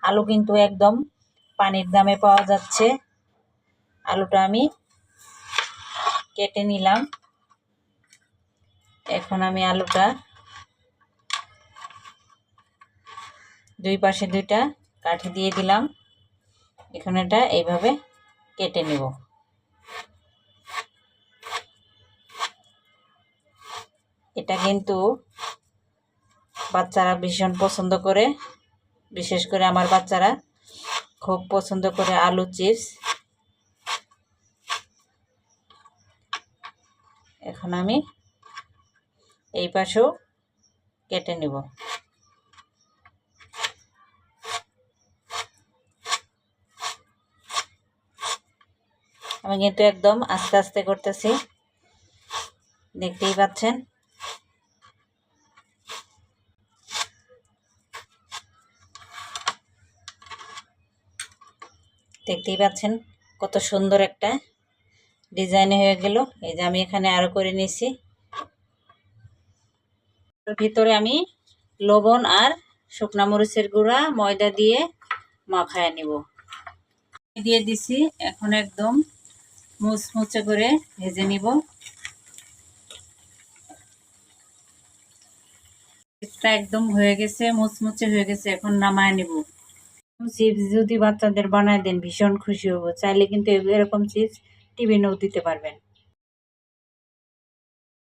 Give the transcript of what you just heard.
আলু কিন্তু একদম পানির দামে পাওয়া যাচ্ছে। আলুটা আমি কেটে নিলাম। এখন আমি আলুটা দুই পাশে দুইটা কাঠি দিয়ে দিলাম। এখন এটা এইভাবে কেটে নেব। এটা কিন্তু বাচ্চারা ভীষণ পছন্দ করে, বিশেষ করে আমার বাচ্চারা খুব পছন্দ করে আলু চিপস। এখন আমি এই পাশেও কেটে নেব। আমি কিন্তু একদম আস্তে আস্তে করতেছি, দেখতেই পাচ্ছেন। দেখতেই পাচ্ছেন কত সুন্দর একটা ডিজাইন হয়ে গেল। এই যে আমি এখানে আরো করে নিয়েছি। ভিতরে আমি লবণ আর শুকনা মরিচের গুঁড়া ময়দা দিয়ে মাখায় নিব। দিয়ে দিছি। এখন একদম মুচমুচে করে ভেজে নিব। চিপসটা একদম হয়ে গেছে, মুচমুচে হয়ে গেছে। এখন নামায় নিব। চিপস যদি বাচ্চাদের বানায় দেন ভীষণ খুশি হবো। চাইলে কিন্তু এরকম চিপস টিফিনেও দিতে পারবেন।